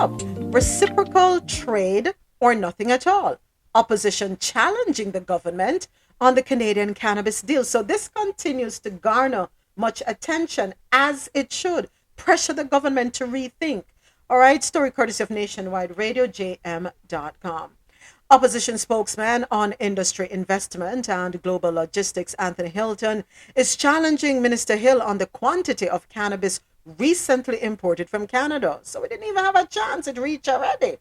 up. Reciprocal trade or nothing at all. Opposition challenging the government on the Canadian cannabis deal. So this continues to garner much attention, as it should. Pressure the government to rethink. All right, story courtesy of Nationwide Radio, jm.com. Opposition spokesman on industry investment and global logistics, Anthony Hilton, is challenging Minister Hill on the quantity of cannabis recently imported from Canada. So we didn't even have a chance, it reached already.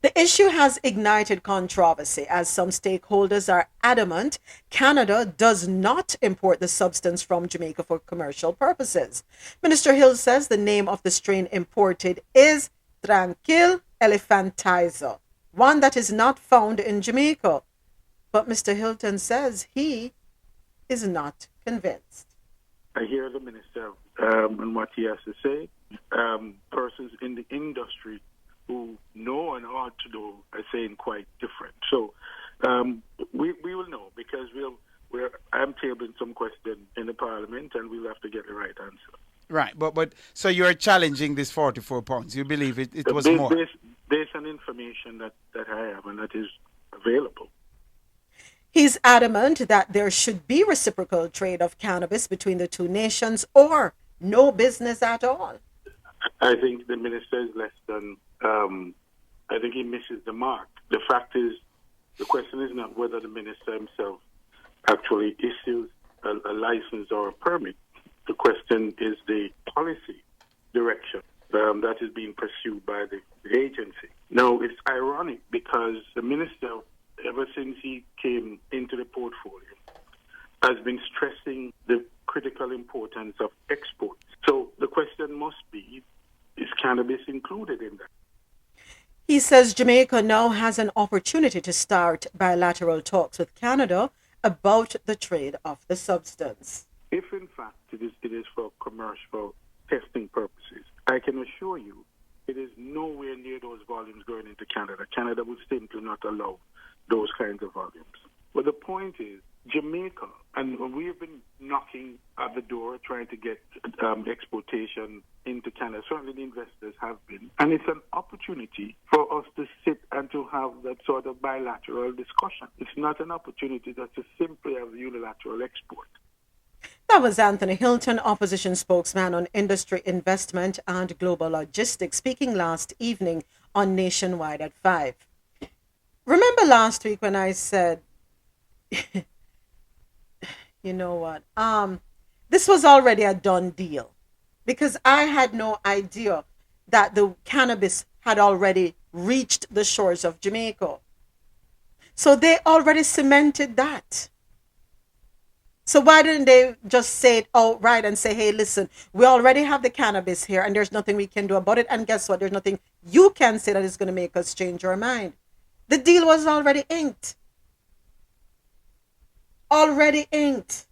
The issue has ignited controversy as some stakeholders are adamant Canada does not import the substance from Jamaica for commercial purposes. Minister Hill says the name of the strain imported is Tranquil Elephantizer, one that is not found in Jamaica. But Mr. Hilton says he is not convinced. I hear the minister and what he has to say. Persons in the industry who know and ought to know are saying quite different. So we will know, because I'm tabling some question in the Parliament, and we'll have to get the right answer. Right, but so you're challenging this 44 pounds. You believe it was more? Based on information that I have and that is available. He's adamant that there should be reciprocal trade of cannabis between the two nations, or no business at all. I think the minister is less than, I think he misses the mark. The fact is, the question is not whether the minister himself actually issues a license or a permit. The question is the policy direction that is being pursued by the agency. Now, it's ironic because the minister, ever since he came into the portfolio, has been stressing the critical importance of exports. So the question must be, is cannabis included in that? He says Jamaica now has an opportunity to start bilateral talks with Canada about the trade of the substance. If in fact it is for commercial testing purposes, I can assure you it is nowhere near those volumes going into Canada. Canada would simply not allow those kinds of volumes. But the point is, Jamaica, and we have been knocking at the door trying to get exportation into Canada. Certainly the investors have been. And it's an opportunity for us to sit and to have that sort of bilateral discussion. It's not an opportunity just to simply have unilateral export. That was Anthony Hilton, opposition spokesman on industry investment and global logistics, speaking last evening on Nationwide at 5. Remember last week when I said, you know what, this was already a done deal, because I had no idea that the cannabis had already reached the shores of Jamaica. So they already cemented that. So why didn't they just say it outright and say, hey, listen, we already have the cannabis here and there's nothing we can do about it. And guess what? There's nothing you can say that is going to make us change our mind. The deal was already inked. Already inked.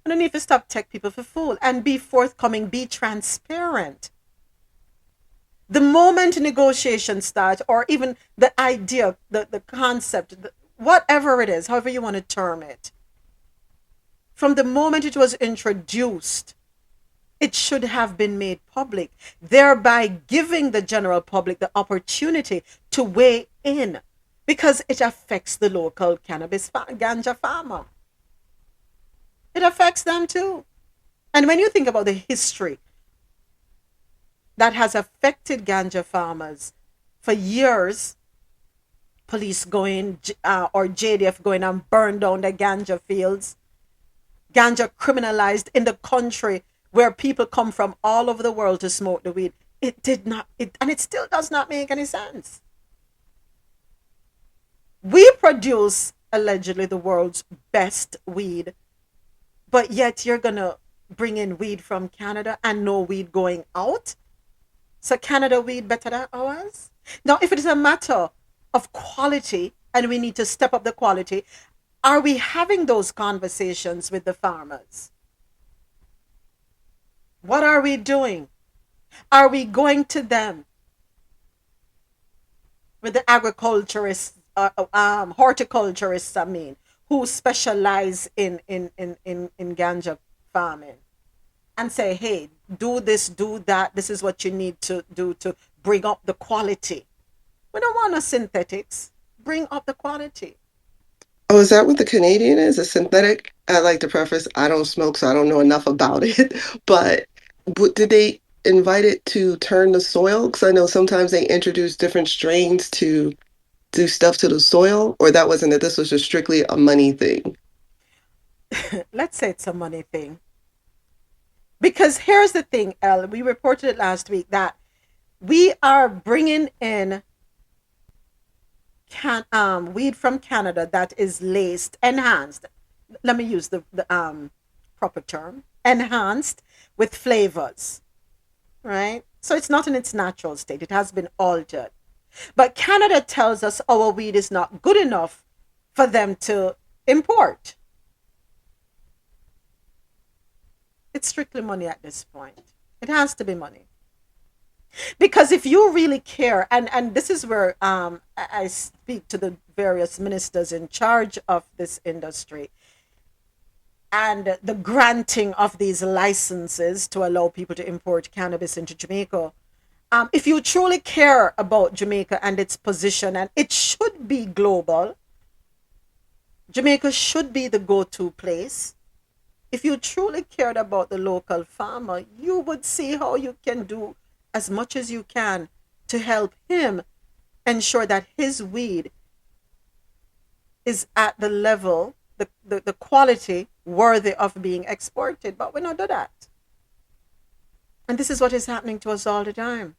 I don't need to stop tech people for fool and be forthcoming, be transparent. The moment negotiations start, or even the idea, the concept, whatever it is, however you want to term it, from the moment it was introduced, it should have been made public, thereby giving the general public the opportunity to weigh in, because it affects the local cannabis ganja farmer. It affects them too. And when you think about the history that has affected ganja farmers for years, police going or JDF going and burn down the ganja fields, ganja criminalized in the country where people come from all over the world to smoke the weed. And it still does not make any sense. We produce allegedly the world's best weed, but yet you're going to bring in weed from Canada and no weed going out? So Canada weed better than ours? Now, if it is a matter of quality and we need to step up the quality, are we having those conversations with the farmers? What are we doing? Are we going to them with the agriculturists, horticulturists, who specialize in ganja farming, and say, hey, do this, do that. This is what you need to do to bring up the quality. We don't want no synthetics. Bring up the quality. Oh, is that what the Canadian is? A synthetic? I like to preface, I don't smoke, so I don't know enough about it. But did they invite it to turn the soil? Because I know sometimes they introduce different strains to do stuff to the soil, or that wasn't it. This was just strictly a money thing. Let's say it's a money thing. Because here's the thing, Elle, we reported it last week that we are bringing in weed from Canada that is laced, enhanced. Let me use the proper term, enhanced with flavors, right? So it's not in its natural state. It has been altered. But Canada tells us our weed is not good enough for them to import. It's strictly money at this point. It has to be money. Because if you really care, and this is where I speak to the various ministers in charge of this industry and the granting of these licenses to allow people to import cannabis into Jamaica. If you truly care about Jamaica and its position, and it should be global, Jamaica should be the go-to place. If you truly cared about the local farmer, you would see how you can do as much as you can to help him ensure that his weed is at the level, the quality worthy of being exported. But we don't do that. And this is what is happening to us all the time.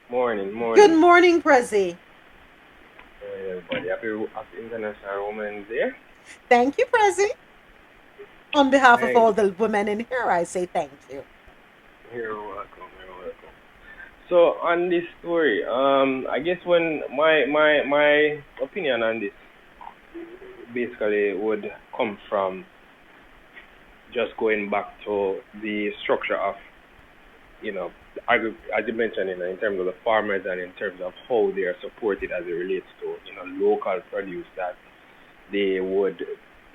Morning. Good morning, Prezi. Everybody, happy International Women's Day. Thank you, Prezi. On behalf of Thanks. all the women in here, I say thank you. You're welcome. So on this story, I guess when my opinion on this basically would come from just going back to the structure of, as you mentioned, in terms of the farmers and in terms of how they are supported as it relates to, local produce that they would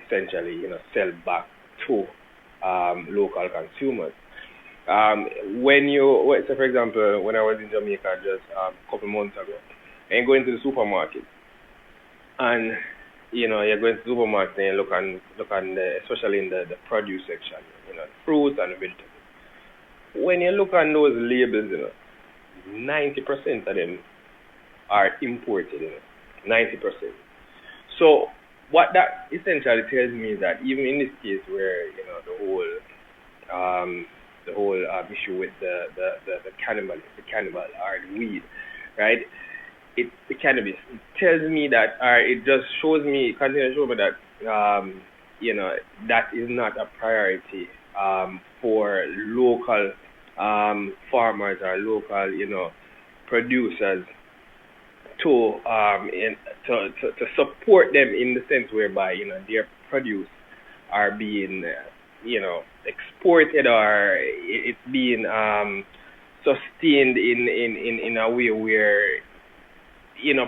essentially, sell back to local consumers. So for example, when I was in Jamaica just a couple months ago, and going to the supermarket, and you're going to the supermarket and look on especially in the produce section, fruits and vegetables. When you look on those labels, 90% of them are imported, 90%. So what that essentially tells me is that even in this case where, the whole issue with the cannabis or the weed, right? The cannabis. It tells me that, or it just shows me, continues to show me that, that is not a priority for local farmers or local, producers to support them in the sense whereby, their produce are being, exported or it's being sustained in a way where,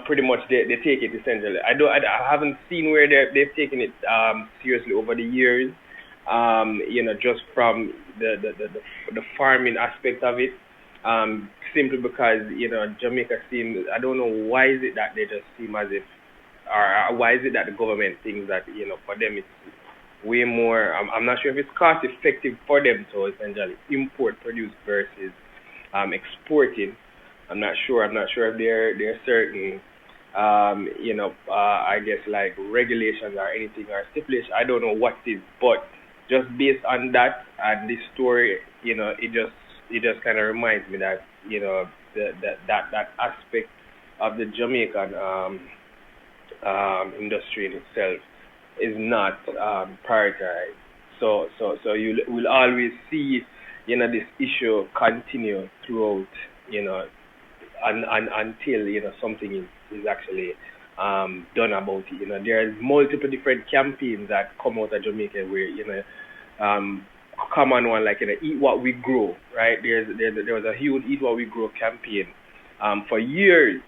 pretty much they take it essentially. I haven't seen where they've taken it seriously over the years, just from the farming aspect of it, simply because, Jamaica seems, I don't know why is it that they just seem as if, or why is it that the government thinks that, for them it's way more, I'm not sure if it's cost effective for them to essentially import produce versus exporting. I'm not sure if there are certain, I guess like regulations or anything or stipulation. I don't know what it is, but just based on that and this story, it just kind of reminds me that, that aspect of the Jamaican industry in itself is not prioritized. So you will always see, this issue continue throughout, until something is actually done about it. There's multiple different campaigns that come out of Jamaica where common one like Eat What We Grow, right? There was a huge Eat What We Grow campaign for years,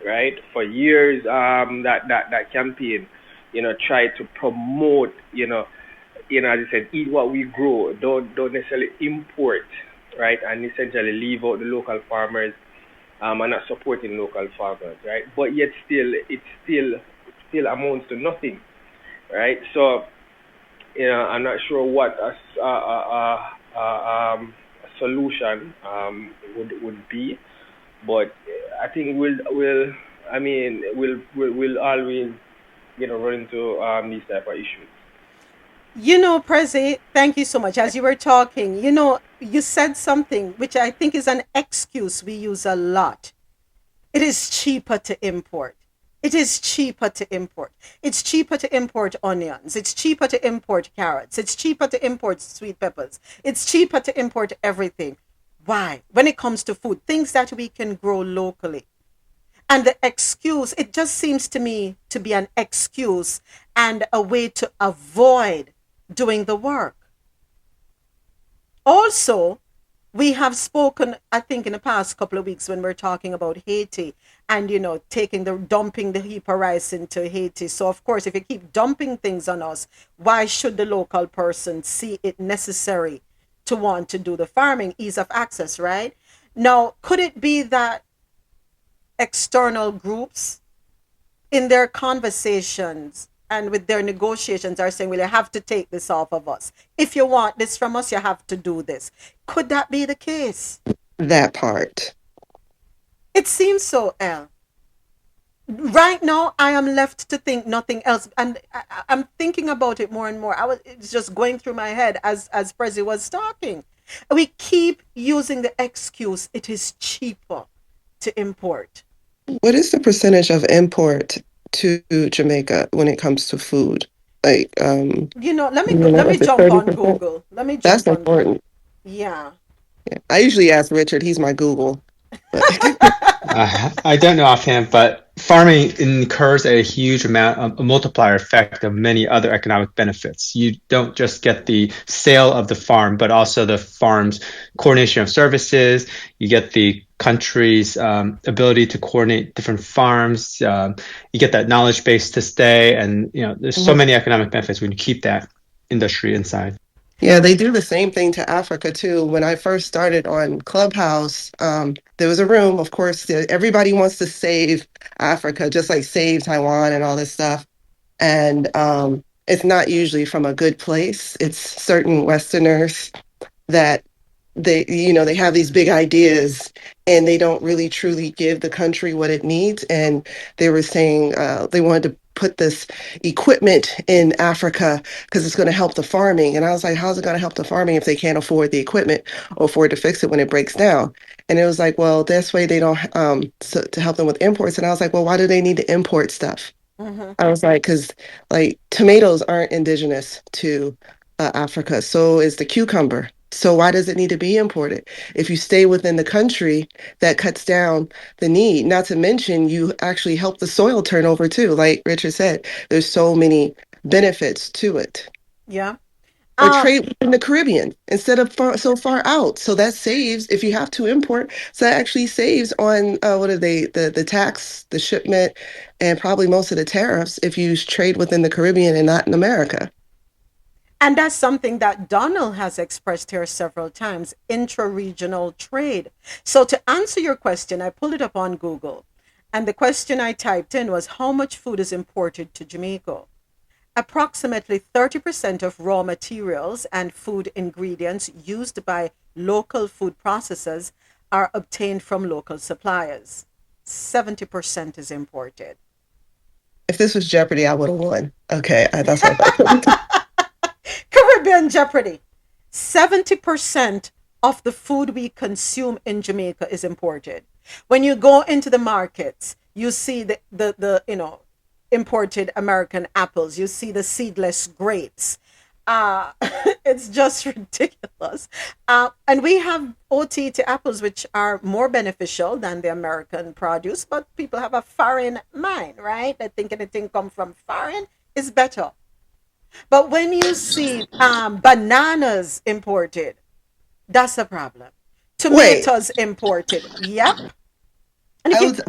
right? For years, that campaign try to promote, as I said, eat what we grow. Don't necessarily import, right? And essentially leave out the local farmers, and not supporting local farmers, right? But yet it still amounts to nothing, right? So I'm not sure what a solution would be, but I think we'll always run into these type of issues. Prezi, thank you so much. As you were talking, you said something which I think is an excuse we use a lot. It is cheaper to import. It is cheaper to import. It's cheaper to import onions. It's cheaper to import carrots. It's cheaper to import sweet peppers. It's cheaper to import everything. Why? When it comes to food, things that we can grow locally. And the excuse, it just seems to me to be an excuse and a way to avoid doing the work. Also, we have spoken, I think, in the past couple of weeks when we're talking about Haiti and, dumping the heap of rice into Haiti. So, of course, if you keep dumping things on us, why should the local person see it necessary to want to do the farming? Ease of access, right? Now, could it be that external groups in their conversations and with their negotiations are saying, well, you have to take this off of us. If you want this from us, you have to do this. Could that be the case? That part. It seems so, El. Right now, I am left to think nothing else. And I'm thinking about it more and more. It's just going through my head as Prezi was talking. We keep using the excuse, it is cheaper to import. What is the percentage of import to Jamaica when it comes to food? Like, Let me is it jump on 30%? Google. Let me That's jump on Google. important. Yeah. Yeah. I usually ask Richard. He's my Google. But I don't know offhand, but farming incurs a huge amount of a multiplier effect of many other economic benefits. You don't just get the sale of the farm, but also the farm's coordination of services. You get the country's ability to coordinate different farms. You get that knowledge base to stay, and there's so many economic benefits when you keep that industry inside. yeah, they do the same thing to Africa too. When I first started on Clubhouse, there was a room, of course, everybody wants to save Africa, just like save Taiwan and all this stuff. And it's not usually from a good place. It's certain Westerners that they have these big ideas and they don't really truly give the country what it needs. And they were saying they wanted to put this equipment in Africa because it's going to help the farming. And I was like, how's it going to help the farming if they can't afford the equipment or afford to fix it when it breaks down? And it was like, well, this way they don't to help them with imports. And I was like, well, why do they need to import stuff? Mm-hmm. I was like, because like tomatoes aren't indigenous to Africa, so is the cucumber. So why does it need to be imported? If you stay within the country, that cuts down the need. Not to mention, you actually help the soil turnover too. Like Richard said, there's so many benefits to it. Yeah. Or trade within the Caribbean instead of so far out. So that saves if you have to import. So that actually saves on what are they the tax, the shipment, and probably most of the tariffs if you trade within the Caribbean and not in America. And that's something that Donald has expressed here several times, intra-regional trade. So to answer your question, I pulled it up on Google. And the question I typed in was, how much food is imported to Jamaica? Approximately 30% of raw materials and food ingredients used by local food processors are obtained from local suppliers. 70% is imported. If this was Jeopardy, I would have won. Okay, that's what I thought. Caribbean Jeopardy. 70% of the food we consume in Jamaica is imported. When you go into the markets, you see the imported American apples. You see the seedless grapes. It's just ridiculous. And we have OTT apples, which are more beneficial than the American produce, but people have a foreign mind, right? They think anything come from foreign is better. But when you see bananas imported, that's a problem. Wait, Tomatoes imported, yep. And I if you, was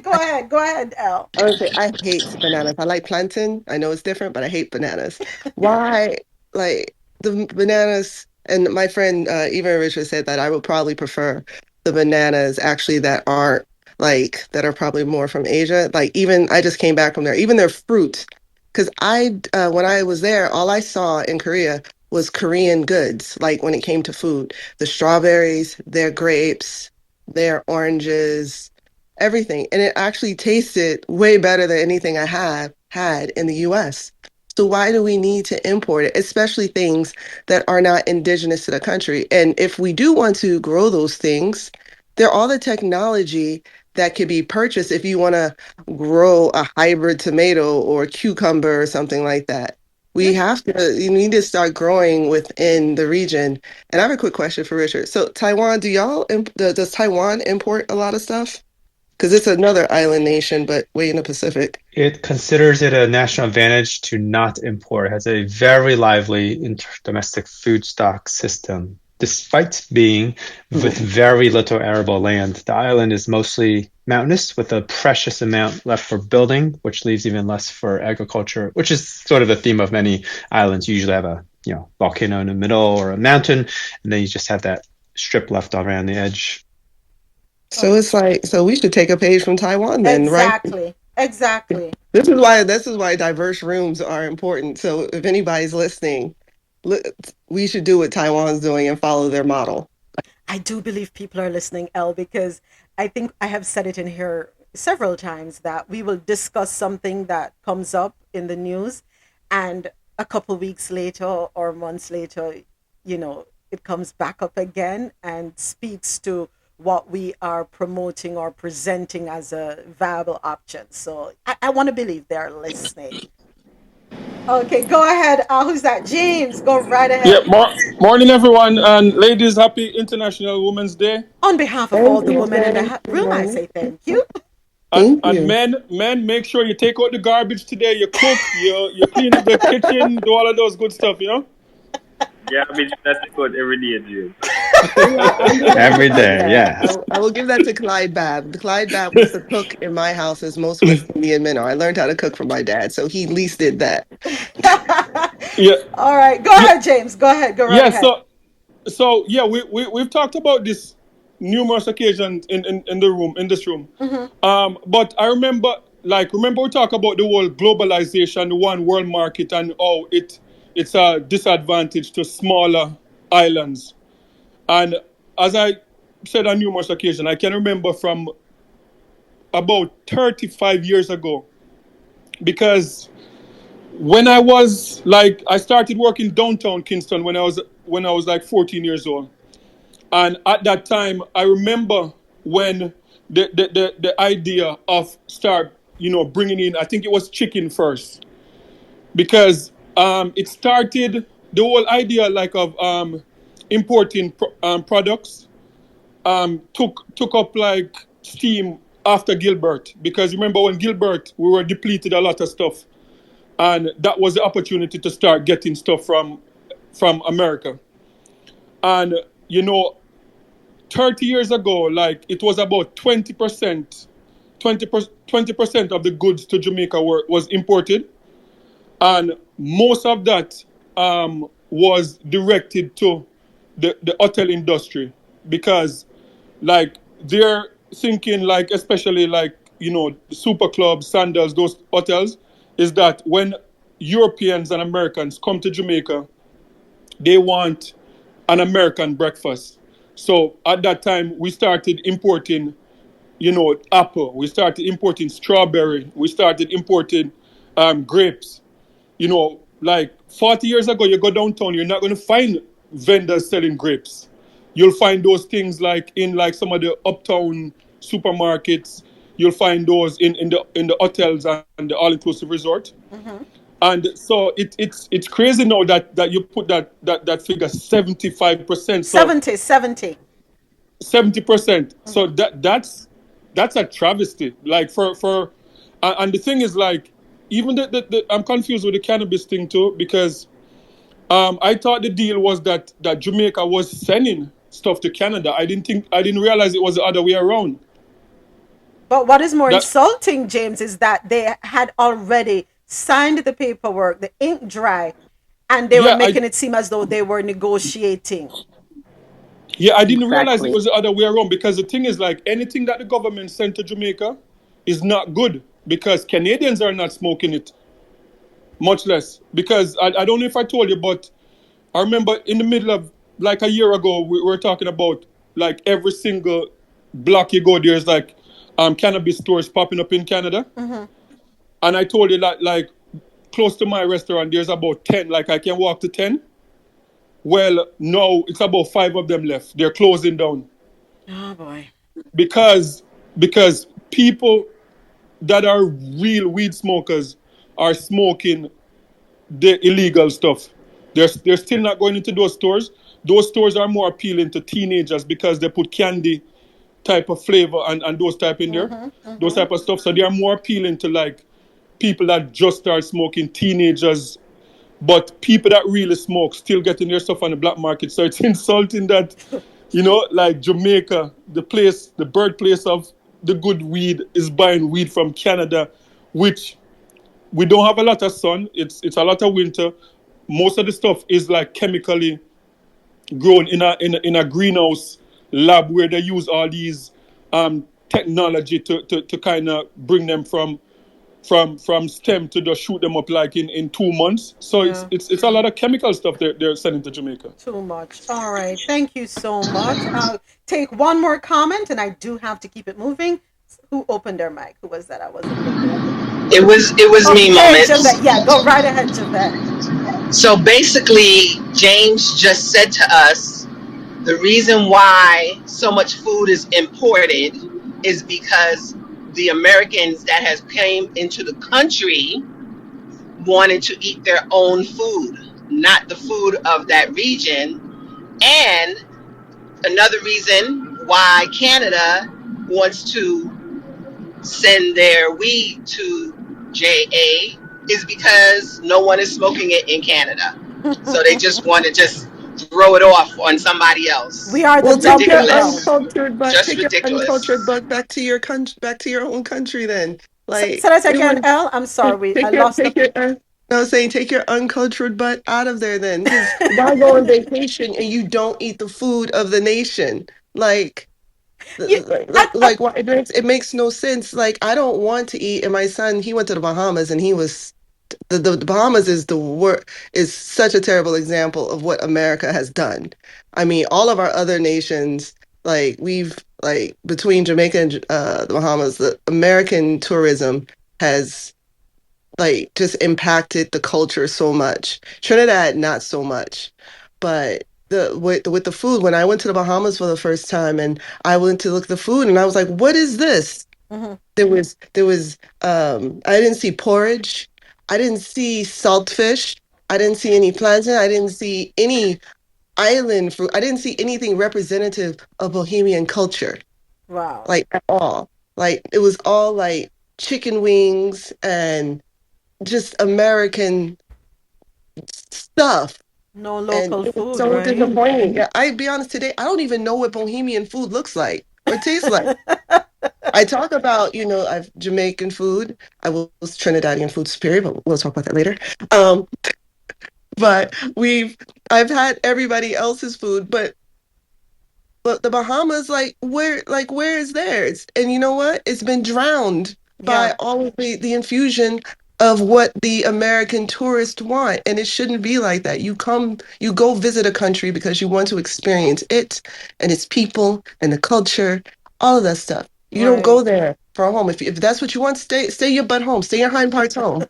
Go ahead, Elle. I would say I hate bananas. I like plantain. I know it's different, but I hate bananas. Why? Like the bananas, and my friend even Richard said that I would probably prefer the bananas actually that aren't like that are probably more from Asia. Like even I just came back from there. Even their fruit, because when I was there, all I saw in Korea was Korean goods. Like when it came to food, the strawberries, their grapes, their oranges, everything. And it actually tasted way better than anything I have had in the US. So why do we need to import it, especially things that are not indigenous to the country? And if we do want to grow those things, there are all the technology that could be purchased if you want to grow a hybrid tomato or cucumber or something like that. You need to start growing within the region. And I have a quick question for Richard. So Taiwan, does Taiwan import a lot of stuff? Because it's another island nation, but way in the Pacific. It considers it a national advantage to not import. It has a very lively domestic food stock system, despite being with very little arable land. The island is mostly mountainous with a precious amount left for building, which leaves even less for agriculture, which is sort of the theme of many islands. You usually have a volcano in the middle or a mountain, and then you just have that strip left around the edge. So it's like, so we should take a page from Taiwan then, right? Exactly. This is why diverse rooms are important. So if anybody's listening, we should do what Taiwan's doing and follow their model. I do believe people are listening, Elle, because I think I have said it in here several times that we will discuss something that comes up in the news, and a couple weeks later or months later, it comes back up again and speaks to what we are promoting or presenting as a viable option. So I want to believe they're listening. Okay, go ahead. Who's that? James, go right Yeah, ahead. morning everyone, and ladies, happy International Women's Day. On behalf of all Thank the you, women in the Jen. Good room, I morning. say thank you. And Thank you. men, make sure you take out the garbage today. You cook, you clean up the kitchen, do all of those good stuff. Yeah, I mean that's good every day, James. Yeah, I'll give that to Every Clyde day, Bab. yeah. I will give that to Clyde Bab. Clyde Bab was the cook in my house, as most West Indian men are. I learned how to cook from my dad, so he at least did that. Yeah, All right, go yeah, ahead, James. Go ahead. Go right yeah. ahead. So yeah, we've talked about this numerous occasions in this room. But I remember we talk about the whole globalization, the one world market, and how it's a disadvantage to smaller islands. And as I said on numerous occasions, I can remember from about 35 years ago, because when I started working downtown Kingston when I was like 14 years old. And at that time, I remember when the idea of start, bringing in, I think it was chicken first, because it started the whole idea like of importing products took up like steam after Gilbert, because remember when Gilbert we were depleted a lot of stuff, and that was the opportunity to start getting stuff from America. And 30 years ago, like it was about 20%, 20% of the goods to Jamaica was imported, and most of that was directed to the hotel industry, because like they're thinking, like especially like the super clubs, sandals, those hotels, is that when Europeans and Americans come to Jamaica, they want an American breakfast. So at that time, we started importing, apple. We started importing strawberry. We started importing grapes. Like 40 years ago, you go downtown, you're not going to find vendors selling grapes. You'll find those things like in like some of the uptown supermarkets. You'll find those in the hotels and the all-inclusive resort. Mm-hmm. And so it's crazy now that you put that figure 75%. So 70. 70%. So Mm-hmm. that's a travesty. Like and the thing is like, even I'm confused with the cannabis thing too, because I thought the deal was that Jamaica was sending stuff to Canada. I didn't realize it was the other way around. But what is more That insulting, James, is that they had already signed the paperwork, the ink dry, and they were yeah, making it seem as though they were negotiating. I didn't realize it Exactly. was the other way around, because the thing is, like, anything that the government sent to Jamaica is not good, because Canadians are not smoking it, much less. Because I don't know if I told you, but I remember in the middle of, like, a year ago, we were talking about, like, every single block you go, there's like cannabis stores popping up in Canada. And I told you that, like, close to my restaurant, there's about 10. Like, I can walk to 10. Well, no, it's about 5 of them left. They're closing down Oh boy. because because people that are real weed smokers are smoking the illegal stuff. They're still not going into those stores. Those stores are more appealing to teenagers because they put candy type of flavor and those type in there, those type of stuff. So they are more appealing to, like, people that just start smoking, teenagers. But people that really smoke still getting their stuff on the black market. So it's insulting that, like, Jamaica, the birthplace of the good weed, is buying weed from Canada, which we don't have a lot of sun. It's a lot of winter. Most of the stuff is, like, chemically grown in a greenhouse lab, where they use all these technology to kind of bring them from stem to just shoot them up, like, in 2 months. So Yeah. it's a lot of chemical stuff they're sending to Jamaica. Too much. All right. Thank you so much. I'll take one more comment, and I do have to keep it moving. Who opened their mic? Who was that? I wasn't looking. It was me, Okay, Moments. Javette. Yeah, go right ahead, Javette. So basically, James just said to us the reason why so much food is imported is because the Americans that has came into the country wanted to eat their own food, not the food of that region. And another reason why Canada wants to send their weed to JA is because no one is smoking it in Canada. So they just want to just throw it off on somebody else. We are the Well, take your W. Ridiculous. uncultured butt, Just take your uncultured ridiculous. butt back to your country, back to your own country. Then, Say like, that we again, want L. I'm sorry. I take your lost the. take your. No, I'm saying take your uncultured butt out of there. Then, because why go on vacation and you don't eat the food of the nation? Like, You, like why it makes no sense. Like, I don't want to eat. And my son, he went to the Bahamas, and he was the Bahamas is such a terrible example of what America has done. I mean, all of our other nations, like, we've, like, between Jamaica and the Bahamas, the American tourism has, like, just impacted the culture so much. Trinidad, not so much, but with the food, when I went to the Bahamas for the first time, and I went to look at the food, and I was like, what is this? Mhm. I didn't see porridge. I didn't see saltfish. I didn't see any plantain. I didn't see any island fruit. I didn't see anything representative of Bohemian culture, Wow. like, at all. Like, it was all like chicken wings and just American stuff. No And local it was food, so right? disappointing. Yeah, I'd be honest, today, I don't even know what Bohemian food looks like or tastes like. I talk about, I've Jamaican food. I was Trinidadian food superior, but we'll talk about that later. Um, but I've had everybody else's food, but the Bahamas, like where is theirs? And you know what? It's been drowned Yeah. by all of the infusion of what the American tourists want. And it shouldn't be like that. You go visit a country because you want to experience it and its people and the culture, all of that stuff. You don't Right. go there for a home. If that's what you want, stay your butt home. Stay your hind parts home.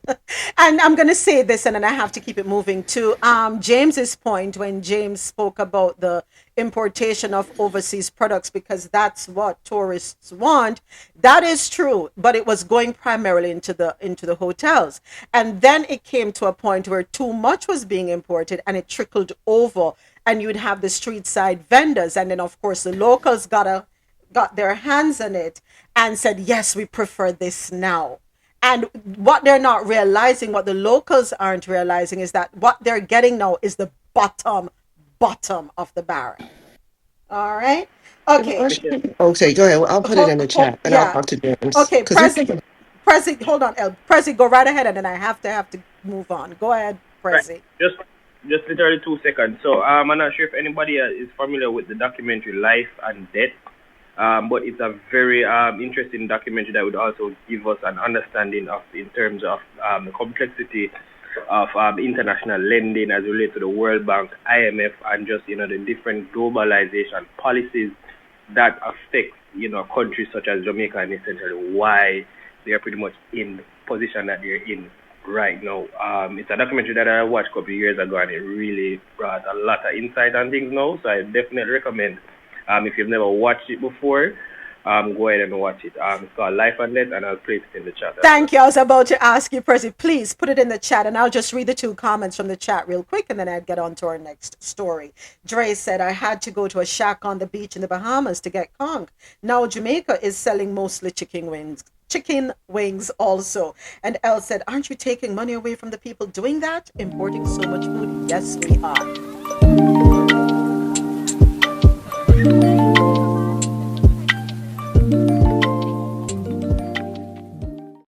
And I'm going to say this, and then I have to keep it moving to James's point when James spoke about the importation of overseas products because that's what tourists want. That is true, but it was going primarily into the hotels, and then it came to a point where too much was being imported, and it trickled over, and you'd have the street side vendors, and then of course the locals got their hands on it and said, yes, we prefer this now. And what they're not realizing, what the locals aren't realizing, is that what they're getting now is the bottom of the barrel. All right. Okay. Okay, go ahead. I'll put it in the chat and I'll Yeah. talk to James. Okay, Because Prezi, hold on, El. Prezi, go right ahead, and then I have to move on. Go ahead, Right. Prezi. Just literally 2 seconds. So I'm not sure if anybody is familiar with the documentary Life and Death, but it's a very interesting documentary that would also give us an understanding of, in terms of the complexity of international lending as related to the World Bank, IMF, and just the different globalization policies that affect countries such as Jamaica, and essentially why they are pretty much in the position that they're in right now. It's a documentary that I watched a couple of years ago, and it really brought a lot of insight on things now. So I definitely recommend, if you've never watched it before, go ahead and watch it. It's called Life and Death, and I'll place it in the chat. Thank you. I was about to ask you, Prezi, please put it in the chat, and I'll just read the 2 comments from the chat real quick, and then I'll get on to our next story. Dre said, I had to go to a shack on the beach in the Bahamas to get conch. Now Jamaica is selling mostly chicken wings also. And Elle said, aren't you taking money away from the people doing that? Importing so much food? Yes, we are.